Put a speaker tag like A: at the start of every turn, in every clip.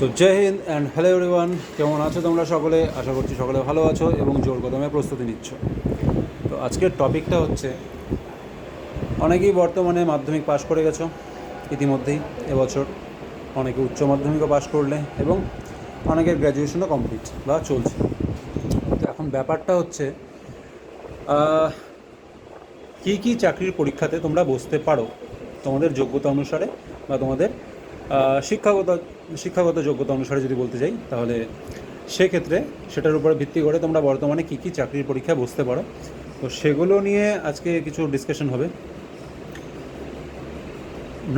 A: So Jai Hind and hello everyone, কেমন আছো তোমরা সকলে? আশা করছি সকলে ভালো আছো এবং জোর কদমে প্রস্তুতি নিচ্ছ। তো আজকের টপিকটা হচ্ছে, অনেকেই বর্তমানে মাধ্যমিক পাশ করে গেছো ইতিমধ্যেই এবছর, অনেকে উচ্চ মাধ্যমিকও পাশ করলে এবং অনেকের গ্র্যাজুয়েশনও কমপ্লিট বা চলছে। তো এখন ব্যাপারটা হচ্ছে কী কী চাকরির পরীক্ষাতে তোমরা বসতে পারো তোমাদের যোগ্যতা অনুসারে বা তোমাদের শিক্ষাগত শিক্ষাগত যোগ্যতা অনুসারে যদি বলতে চাই, তাহলে সেক্ষেত্রে সেটার উপরে ভিত্তি করে তোমরা বর্তমানে কী কী চাকরির পরীক্ষায় বসতে পারো। তো সেগুলো নিয়ে আজকে কিছু ডিসকাশন হবে।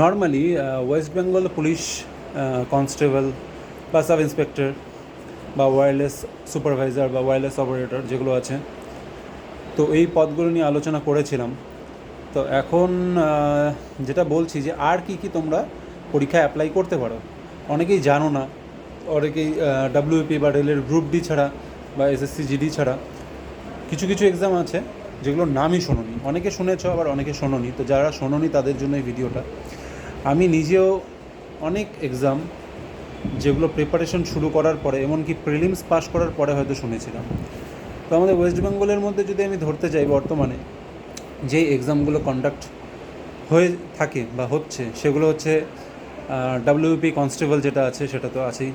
A: Normally West Bengal police constable বা সাব ইন্সপেক্টর বা ওয়্যারলেস সুপারভাইজার বা ওয়্যারলেস অপারেটর যেগুলো আছে, তো এই পদগুলো নিয়ে আলোচনা করেছিলাম। তো এখন যেটা বলছি যে আর কি কি তোমরা পরীক্ষায় অ্যাপ্লাই করতে পারো। অনেকেই জানো না, অনেকেই ডাব্লিউপি বা রেলের গ্রুপ ডি ছাড়া বা এসএসসি জিডি ছাড়া কিছু কিছু এক্সাম আছে যেগুলোর নামই শোনোনি। অনেকে শুনেছো, আবার অনেকে শোনোনি। তো যারা শোনোনি তাদের জন্য এই ভিডিওটা। আমি নিজেও অনেক এক্সাম যেগুলো প্রিপারেশন শুরু করার পরে, এমনকি প্রিলিমস পাস করার পরে হয়তো শুনেছিলাম। তো আমাদের ওয়েস্ট বেঙ্গলের মধ্যে যদি আমি ধরতে চাই, বর্তমানে যেই এক্সামগুলো কন্ডাক্ট হয়ে থাকে বা হচ্ছে, সেগুলো হচ্ছে ডাব্লিউপি কনস্টেবল যেটা আছে সেটা তো আছেই,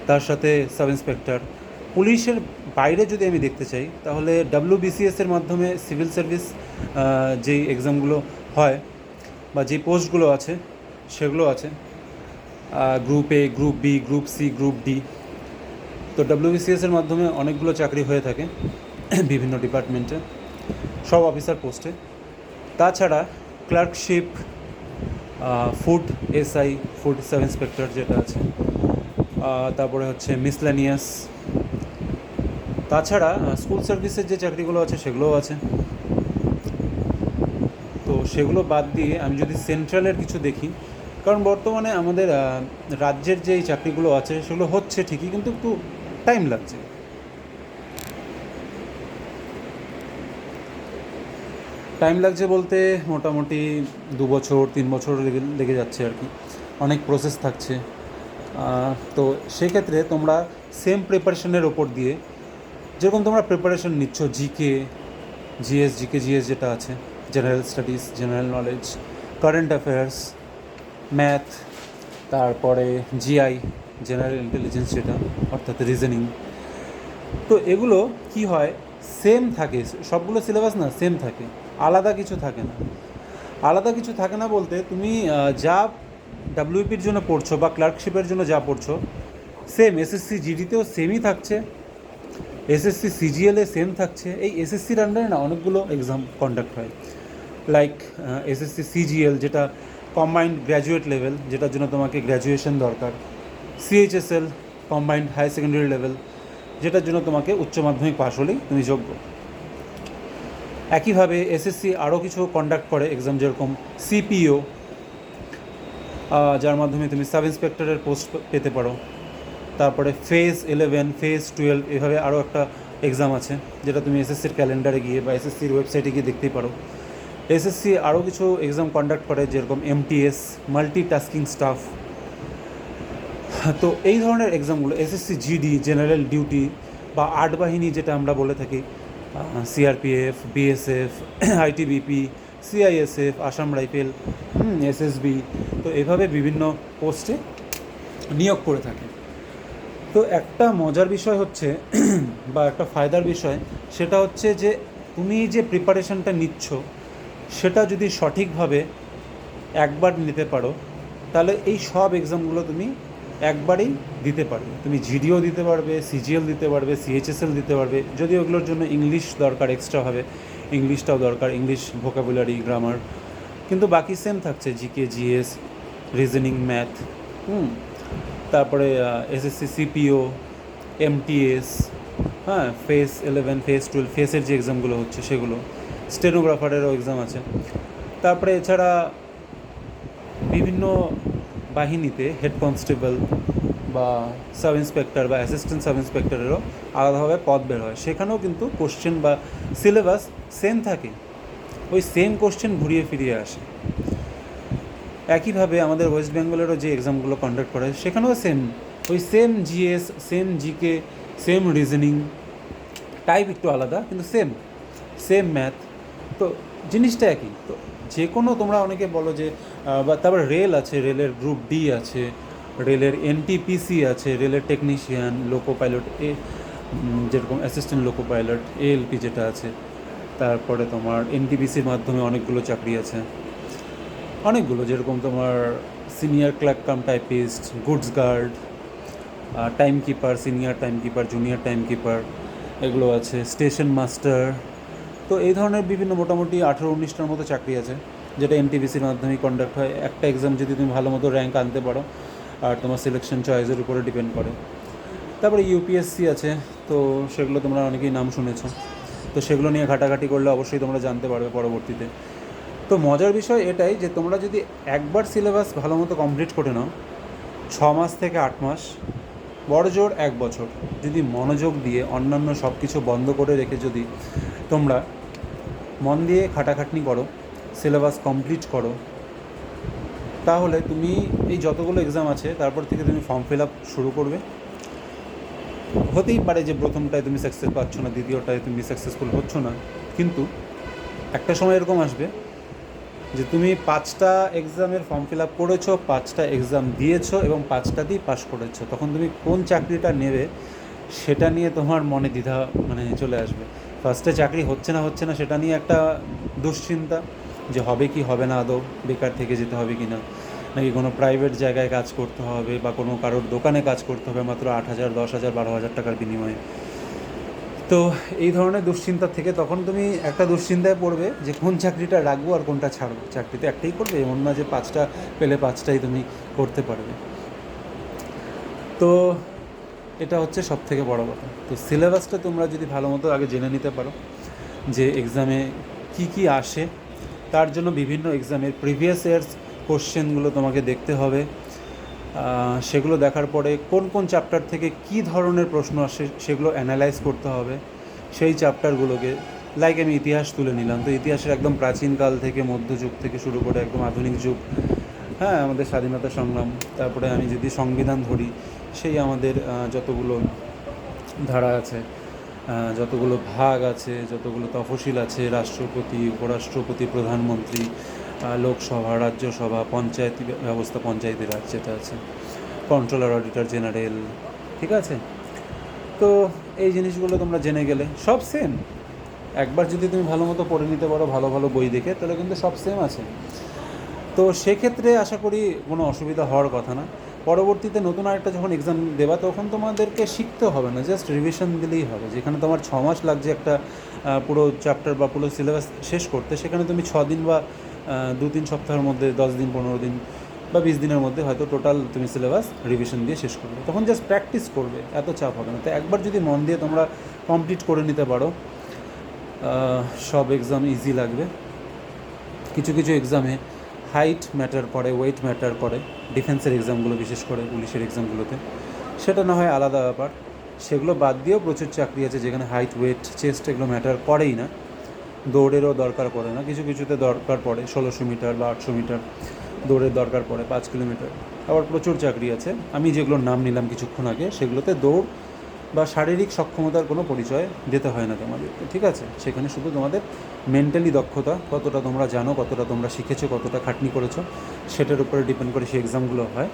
A: তার সাথে সাব ইন্সপেক্টর। পুলিশের বাইরে যদি আমি দেখতে চাই, তাহলে ডাব্লিউবিসিএসের মাধ্যমে সিভিল সার্ভিস যেই এক্সামগুলো হয় বা যে পোস্টগুলো আছে সেগুলো আছে, group A, group B, group C, group D. তো ডাব্লিউবিসিএসের মাধ্যমে অনেকগুলো চাকরি হয়ে থাকে বিভিন্ন ডিপার্টমেন্টে, সব অফিসার পোস্টে। তাছাড়া clerkship, food SI, food sub inspector যেটা আছে, তারপরে হচ্ছে মিসলেনিয়াস। তাছাড়া স্কুল সার্ভিসের যে চাকরিগুলো আছে সেগুলোও আছে। তো সেগুলো বাদ দিয়ে আমি যদি সেন্ট্রালের কিছু দেখি, কারণ বর্তমানে আমাদের রাজ্যের যেই চাকরিগুলো আছে সেগুলো হচ্ছে ঠিকই, কিন্তু একটু টাইম লাগছে। টাইম লাগছে বলতে মোটামুটি 2 বছর 3 বছর লেগে যাচ্ছে আর কি, অনেক প্রসেস থাকছে। তো সেক্ষেত্রে তোমরা সেম প্রিপারেশনের ওপর দিয়ে, যেরকম তোমরা প্রিপারেশন নিচ্ছ জিকে জিএস যেটা আছে, general studies, general knowledge, current affairs, math, তারপরে জিআই, জেনারেল ইন্টেলিজেন্স যেটা, অর্থাৎ রিজনিং। তো এগুলো কি হয়, সেম থাকে, সবগুলো সিলেবাস না সেম থাকে, আলাদা কিছু থাকে না। আলাদা কিছু থাকে না বলতে, তুমি যা ডাব্লিউপির জন্য পড়ছো বা ক্লার্কশিপের জন্য যা পড়ছো, সেম এসএসসি জিডিতেও সেমই থাকছে, এসএসসি সিজিএলে সেম থাকছে। এই এসএসসির আন্ডারে না অনেকগুলো এক্সাম কন্ডাক্ট হয়, লাইক এসএসসি সিজিএল যেটা কম্বাইন্ড গ্র্যাজুয়েট লেভেল, যেটার জন্য তোমাকে গ্র্যাজুয়েশন দরকার। CHSL combined higher secondary level, যেটার জন্য তোমাকে উচ্চ মাধ্যমিক পাশ হলেই তুমি যোগ্য। একইভাবে এসএসসি আরও কিছু কন্ডাক্ট করে এক্সাম, যেরকম সিপিও, যার মাধ্যমে তুমি সাব ইন্সপেক্টরের পোস্ট পেতে পারো। তারপরে ফেজ 11, ফেজ 12, এভাবে আরও একটা এক্সাম আছে, যেটা তুমি এসএসসির ক্যালেন্ডারে গিয়ে বা এসএসসির ওয়েবসাইটে গিয়ে দেখতেই পারো। এসএসসি আরও কিছু এক্সাম কন্ডাক্ট করে, যেরকম এমটিএস, মাল্টিটাস্কিং স্টাফ। তো এই ধরনের এক্সামগুলো এসএসসি জিডি, জেনারেল ডিউটি বা আট বাহিনী যেটা আমরা বলে থাকি, CRPF, BSF, ITBP, CISF, Assam rifle, SSB, তো এভাবে বিভিন্ন পোস্টে নিয়োগ করে থাকে। তো একটা মজার বিষয় হচ্ছে বা একটা ফায়দার বিষয়, সেটা হচ্ছে যে তুমি যে প্রিপারেশনটা নিচ্ছ সেটা যদি সঠিকভাবে একবার নিতে পারো, তাহলে এই সব এক্সামগুলো তুমি একবারেই দিতে পারবে। তুমি জিডিও দিতে পারবে, সিজিএল দিতে পারবে, সিএইচএসএল দিতে পারবে, যদিও ওগুলোর জন্য ইংলিশ দরকার, এক্সট্রাভাবে ইংলিশটাও দরকার, ইংলিশ ভোকাবুলারি, গ্রামার, কিন্তু বাকি সেম থাকছে, জিকে, জিএস, রিজনিং, ম্যাথ। তারপরে এসএসসি সিপিও, এমটিএস, হ্যাঁ, ফেজ 11, ফেজ 12, ফেসের যে এক্সামগুলো হচ্ছে সেগুলো, স্টেনোগ্রাফারেরও এক্সাম আছে। তারপরে এছাড়া বিভিন্ন বাহিনীতে হেড কনস্টেবল বা সাব ইন্সপেক্টর বা অ্যাসিস্ট্যান্ট সাব ইন্সপেক্টরেরও আলাদাভাবে পদ বের হয়, সেখানেও কিন্তু কোশ্চেন বা সিলেবাস সেম থাকে, ওই সেম কোশ্চেন ঘুরিয়ে ফিরিয়ে আসে। একইভাবে আমাদের ওয়েস্ট বেঙ্গলেরও যে এক্সামগুলো কন্ডাক্ট করে সেখানেও সেম ওই same GS, same GK, same reasoning, type একটু আলাদা কিন্তু সেম সেম ম্যাথ, তো জিনিসটা একই। তো যে কোনো তোমরা অনেকে বলো যে বা তারপর রেল আছে, রেলের গ্রুপ ডি আছে, রেলের এনটিপিসি আছে, রেলের টেকনিশিয়ান, লোকো পাইলট যেরকম অ্যাসিস্ট্যান্ট লোকো পাইলট এএলপি যেটা আছে, তারপরে তোমার এনটিপিসির মাধ্যমে অনেকগুলো চাকরি আছে, অনেকগুলো, যেরকম তোমার senior clerk cum typist, goods guard, time keeper, senior time keeper, junior time keeper, এগুলো আছে, স্টেশন মাস্টার। তো এই ধরনের বিভিন্ন মোটামুটি 18-19টার মতো চাকরি আছে, যেটা এনটিপিসির মাধ্যমে কন্ডাক্ট হয়। একটা এক্সাম যদি তুমি ভালো মতো র্যাঙ্ক আনতে পারো, আর তোমার সিলেকশন চয়েসের উপরে ডিপেন্ড করে। তারপরে ইউপিএসসি আছে, তো সেগুলো তোমরা অনেকেই নাম শুনেছো, তো সেগুলো নিয়ে ঘাটাঘাটি করলে অবশ্যই তোমরা জানতে পারবে পরবর্তীতে। তো মজার বিষয় এটাই যে তোমরা যদি একবার সিলেবাস ভালো মতো কমপ্লিট করে নাও, 6 মাস থেকে 8 মাস, বড় জোর 1 বছর, যদি মনোযোগ দিয়ে অন্যান্য সব কিছু বন্ধ করে রেখে যদি তোমরা মন দিয়ে খাটাখাটনি করো, সিলেবাস কমপ্লিট করো, তাহলে তুমি এই যতগুলো এক্সাম আছে তারপর থেকে তুমি ফর্ম ফিল আপ শুরু করবে। হতেই পারে যে প্রথমটায় তুমি সাকসেস পাচ্ছ না, দ্বিতীয়টায় তুমি সাকসেসফুল হচ্ছ না, কিন্তু একটা সময় এরকম আসবে যে তুমি 5টা এক্সামের ফর্ম ফিল আপ করেছো, 5টা এক্সাম দিয়েছো এবং 5টাতেই পাস করেছো, তখন তুমি কোন চাকরিটা নেবে সেটা নিয়ে তোমার মনে দ্বিধা চলে আসবে। ফার্স্টে চাকরি হচ্ছে না সেটা নিয়ে একটা দুশ্চিন্তা, যে হবে কি হবে না, আদৌ বেকার থেকে যেতে হবে কি না, নাকি কোনো প্রাইভেট জায়গায় কাজ করতে হবে বা কোনো কারোর দোকানে কাজ করতে হবে মাত্র 8,000, 10,000, 12,000 টাকার বিনিময়ে। তো এই ধরনের দুশ্চিন্তা থেকে তখন তুমি একটা দুশ্চিন্তায় পড়বে যে কোন চাকরিটা রাখবো আর কোনটা ছাড়বো। চাকরি তো একটাই করবে, এমন না যে 5টা পেলে 5টাই তুমি করতে পারবে। তো এটা হচ্ছে সব থেকে বড় কথা। তো সিলেবাসটা তোমরা যদি ভালো মতো আগে জেনে নিতে পারো যে এক্সামে কি কি আসে, তার জন্য বিভিন্ন এক্সামের প্রিভিয়াস ইয়ার্স কোশ্চেনগুলো তোমাকে দেখতে হবে। সেগুলো দেখার পরে কোন কোন চ্যাপ্টার থেকে কী ধরনের প্রশ্ন আসে সেগুলো অ্যানালাইজ করতে হবে। সেই চ্যাপ্টারগুলোকে, লাইক আমি ইতিহাস তুলে নিলাম, তো ইতিহাসের একদম প্রাচীনকাল থেকে মধ্যযুগ থেকে শুরু করে একদম আধুনিক যুগ, হ্যাঁ, আমাদের স্বাধীনতা সংগ্রাম, তারপরে আমি যদি সংবিধান ধরি, সেই আমাদের যতগুলো ধারা আছে, যতগুলো ভাগ আছে, যতগুলো তফসিল আছে, রাষ্ট্রপতি, উপরাষ্ট্রপতি, প্রধানমন্ত্রী, লোকসভা, রাজ্যসভা, পঞ্চায়েত ব্যবস্থা, পঞ্চায়েতি রাজ যেটা আছে, কন্ট্রোলার, অডিটর জেনারেল, ঠিক আছে। তো এই জিনিসগুলো তোমরা জেনে গেলে সব সেম, একবার যদি তুমি ভালো মতো পড়ে নিতে পারো ভালো ভালো বই দেখে, তাহলে কিন্তু সব সেম আছে। তো সেক্ষেত্রে আশা করি কোনো অসুবিধা হওয়ার কথা না। পরবর্তীতে নতুন আরেকটা যখন এক্সাম দেবা তখন তোমাদেরকে শিখতে হবে না, জাস্ট রিভিশন দিলেই হবে। যেখানে তোমার 6 মাস লাগছে একটা পুরো চ্যাপ্টার বা পুরো সিলেবাস শেষ করতে, সেখানে তুমি 6 দিন বা 2-3 সপ্তাহের মধ্যে, 10 দিন, 15 দিন বা 20 দিনের মধ্যে হয়তো টোটাল তুমি সিলেবাস রিভিশন দিয়ে শেষ করবে। তখন জাস্ট প্র্যাকটিস করবে, এত চাপ হবে না। তো একবার যদি মন দিয়ে তোমরা কমপ্লিট করে নিতে পারো, সব এক্সাম ইজি লাগবে। কিছু কিছু এক্সামে হাইট ম্যাটার করে, ওয়েট ম্যাটার করে, ডিফেন্সের এক্সামগুলো বিশেষ করে, পুলিশের এক্সামগুলোতে সেটা না হয় আলাদা ব্যাপার। সেগুলো বাদ দিয়েও প্রচুর চাকরি আছে যেখানে হাইট, ওয়েট, চেস্ট এগুলো ম্যাটার করেই না, দৌড়েরও দরকার পড়ে না। কিছু কিছুতে দরকার পড়ে, 1600 মিটার বা 800 মিটার দৌড়ের দরকার পড়ে, 5 কিলোমিটার। আবার প্রচুর চাকরি আছে, আমি যেগুলোর নাম নিলাম কিছুক্ষণ আগে, সেগুলোতে দৌড় বা শারীরিক সক্ষমতার কোনো পরিচয় দিতে হয় না তোমাদেরকে, ঠিক আছে। সেখানে শুধু তোমাদের মেন্টালি দক্ষতা, কতটা তোমরা জানো, কতটা তোমরা শিখেছো, কতটা খাটনি করেছো, সেটার উপরে ডিপেন্ড করে সেই এক্সামগুলো হয়।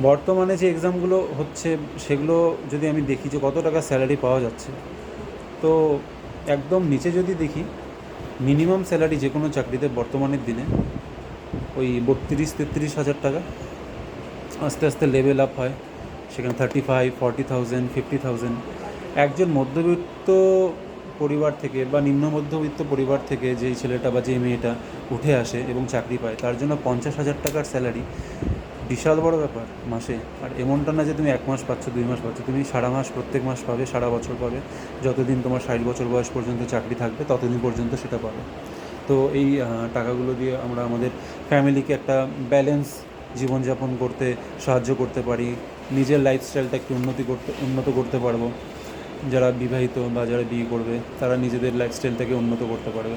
A: বর্তমানে যে এক্সামগুলো হচ্ছে সেগুলো যদি আমি দেখি যে কত টাকা স্যালারি পাওয়া যাচ্ছে, তো একদম নিচে যদি দেখি, মিনিমাম স্যালারি যে কোনো চাকরিতে বর্তমানের দিনে ওই 32-33 হাজার টাকা। আস্তে আস্তে লেভেল আপ হয়, সেখানে 35, 40,000, 50,000। একজন মধ্যবিত্ত পরিবার থেকে বা নিম্ন মধ্যবিত্ত পরিবার থেকে যেই ছেলেটা বা যেই মেয়েটা উঠে আসে এবং চাকরি পায়, তার জন্য 50,000 টাকার স্যালারি বিশাল বড় ব্যাপার মাসে। আর এমনটা না যে তুমি 1 মাস পাচ্ছ, 2 মাস পাচ্ছ, তুমি সারা মাস, প্রত্যেক মাস পাবে, সারা বছর পাবে, যতদিন তোমার 60 বছর বয়স পর্যন্ত চাকরি থাকবে ততদিন পর্যন্ত সেটা পাবে। তো এই টাকাগুলো দিয়ে আমরা আমাদের ফ্যামিলিকে একটা ব্যালেন্স জীবনযাপন করতে সাহায্য করতে পারি, নিজের লাইফস্টাইলটা একটু উন্নত করতে পারবো। যারা বিবাহিত বা যারা বিয়ে করবে তারা নিজেদের লাইফস্টাইলটাকে উন্নত করতে পারবে,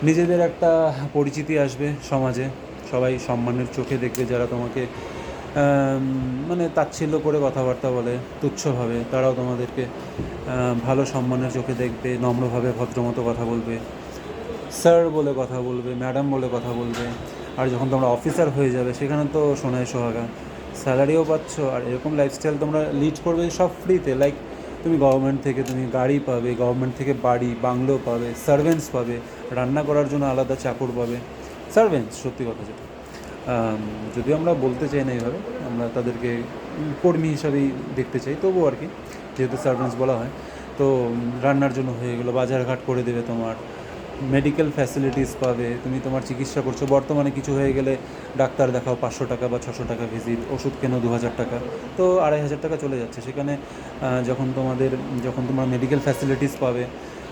A: নিজেদের একটা পরিচিতি আসবে সমাজে, সবাই সম্মানের চোখে দেখবে, যারা তোমাকে মানে তাচ্ছিল্য করে কথাবার্তা বলে, তুচ্ছভাবে। তারাও তোমাদেরকে ভালো সম্মানের চোখে দেখবে, নম্রভাবে ভদ্রমতো কথা বলবে, স্যার বলে কথা বলবে, ম্যাডাম বলে কথা বলবে। আর যখন তোমরা অফিসার হয়ে যাবে সেখানে তো সোনায় সোহাগা, স্যালারিও পাচ্ছ, আর এরকম লাইফস্টাইল তোমরা লিড করবে সব ফ্রিতে। লাইক তুমি গভর্নমেন্ট থেকে তুমি গাড়ি পাবে, গভর্নমেন্ট থেকে বাড়ি বাংলো পাবে, সার্ভেন্টস পাবে, রান্না করার জন্য আলাদা চাকর পাবে, সার্ভেন্টস সত্যি কথা যেটা। যদিও আমরা বলতে চাই না এইভাবে, আমরা তাদেরকে কর্মী হিসাবেই দেখতে চাই, তবুও আর কি, যেহেতু সার্ভেন্টস বলা হয়। তো রান্নার জন্য হয়ে গেলো, বাজারঘাট করে দেবে তোমার, মেডিকেল ফ্যাসিলিটিস পাবে, তুমি তোমার চিকিৎসা করছো, বর্তমানে কিছু হয়ে গেলে ডাক্তার দেখাও 500 টাকা বা 600 টাকা ভিজিট, ওষুধ কেনো 2000 টাকা, তো 2500 টাকা চলে যাচ্ছে সেখানে। যখন তোমার মেডিকেল ফ্যাসিলিটিস পাবে,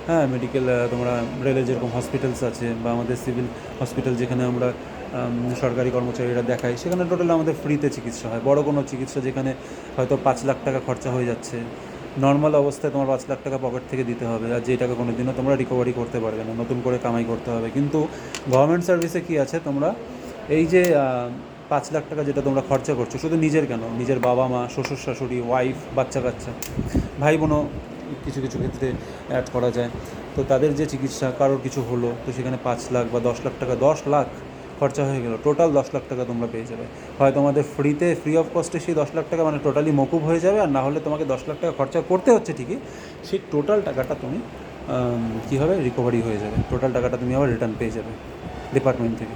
A: হ্যাঁ, মেডিকেল তোমরা রেলের যেরকম হসপিটালস আছে বা আমাদের সিভিল হসপিটাল যেখানে আমরা সরকারি কর্মচারীরা দেখাই, সেখানে টোটাল আমাদের ফ্রিতে চিকিৎসা হয়। বড় কোনো চিকিৎসা যেখানে হয়তো 5 লাখ টাকা খরচা হয়ে যাচ্ছে, নর্মাল অবস্থায় তোমার 5 লাখ টাকা পকেট থেকে দিতে হবে, আর যে টাকা কোনো দিনও তোমরা রিকভারি করতে পারবে না, নতুন করে কামাই করতে হবে। কিন্তু গভর্নমেন্ট সার্ভিসে কী আছে, তোমরা এই যে 5 লাখ টাকা যেটা তোমরা খরচা করছো, শুধু নিজের কেন, নিজের বাবা মা, শ্বশুর শাশুড়ি, ওয়াইফ, বাচ্চা কাচ্চা, ভাই বোনও কিছু কিছু ক্ষেত্রে অ্যাড করা যায়। তো তাদের যে চিকিৎসা, কারোর কিছু হলো, তো সেখানে 5 লাখ বা 10 লাখ টাকা, 10 লাখ খরচা হয়ে গেল, টোটাল 10 লাখ টাকা তোমরা পেয়ে যাবে। হয় তোমাদের ফ্রি অফ কস্টে সেই 10 লাখ টাকা মানে টোটালি মকুব হয়ে যাবে, আর না হলে তোমাকে 10 লাখ টাকা খরচা করতে হচ্ছে ঠিকই, সেই টোটাল টাকাটা তুমি কী হবে, রিকভারি হয়ে যাবে, টোটাল টাকাটা তুমি আবার রিটার্ন পেয়ে যাবে ডিপার্টমেন্ট থেকে।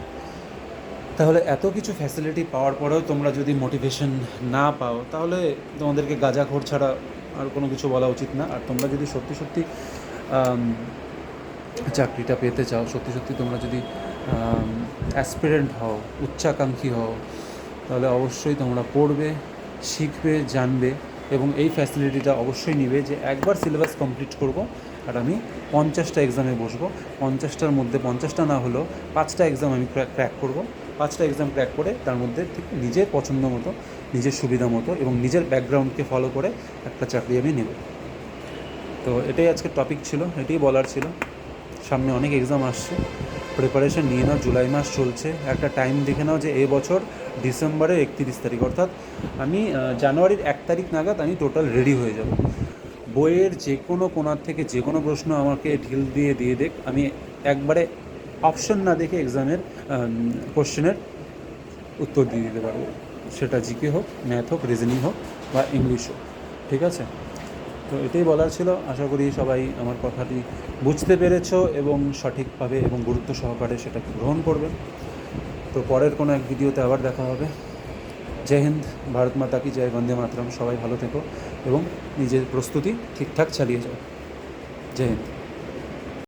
A: তাহলে এত কিছু ফ্যাসিলিটি পাওয়ার পরেও তোমরা যদি মোটিভেশন না পাও, তাহলে তোমাদেরকে গাঁজাখোর ছাড়া আর কোনো কিছু বলা উচিত না। আর তোমরা যদি সত্যি সত্যি চাকরিটা পেতে চাও, সত্যি সত্যি তোমরা যদি অ্যাসপিরেন্ট হও, উচ্চাকাঙ্ক্ষী হও, তাহলে অবশ্যই তোমরা পড়বে, শিখবে, জানবে, এবং এই ফ্যাসিলিটিটা অবশ্যই নিবে যে একবার সিলেবাস কমপ্লিট করব আর আমি 50টা এক্সামে বসবো, 50টার মধ্যে 50টা না হলেও 5টা এক্সাম আমি ক্র্যাক করব, 5টা এক্সাম ক্র্যাক করে তার মধ্যে ঠিক নিজের পছন্দ মতো, নিজের সুবিধা মতো এবং নিজের ব্যাকগ্রাউন্ডকে ফলো করে একটা চাকরি আমি নেব। তো এটাই আজকের টপিক ছিল, এটাই বলার ছিল। সামনে অনেক এক্সাম আসছে, প্রিপারেশন নিয়ে নাও, জুলাই মাস চলছে, একটা টাইম দেখে নাও যে এবছর ডিসেম্বরের 31 তারিখ, অর্থাৎ আমি জানুয়ারির 1 তারিখ নাগাদ আমি টোটাল রেডি হয়ে যাব। বইয়ের যে কোনো কোণার থেকে যে কোনো প্রশ্ন আমাকে ঢিল দিয়ে দেখ, আমি একবারে অপশন না দেখে এক্সামের কোশ্চেনের উত্তর দিয়ে দিতে পারবো, সেটা জিকে হোক, ম্যাথ হোক, রিজনিং হোক বা ইংলিশ হোক। ঠিক আছে? তো এটাই বলার ছিল। আশা করি সবাই আমার কথাটি বুঝতে পেরেছো এবং সঠিকভাবে এবং গুরুত্ব সহকারে সেটাকে গ্রহণ করবে। তো পরের কোনো এক ভিডিওতে আবার দেখা হবে। জয় হিন্দ, ভারত মাতা কি জয়, বন্দে মাতরম। সবাই ভালো থেকো এবং নিজের প্রস্তুতি ঠিকঠাক চালিয়ে যাও। জয় হিন্দ।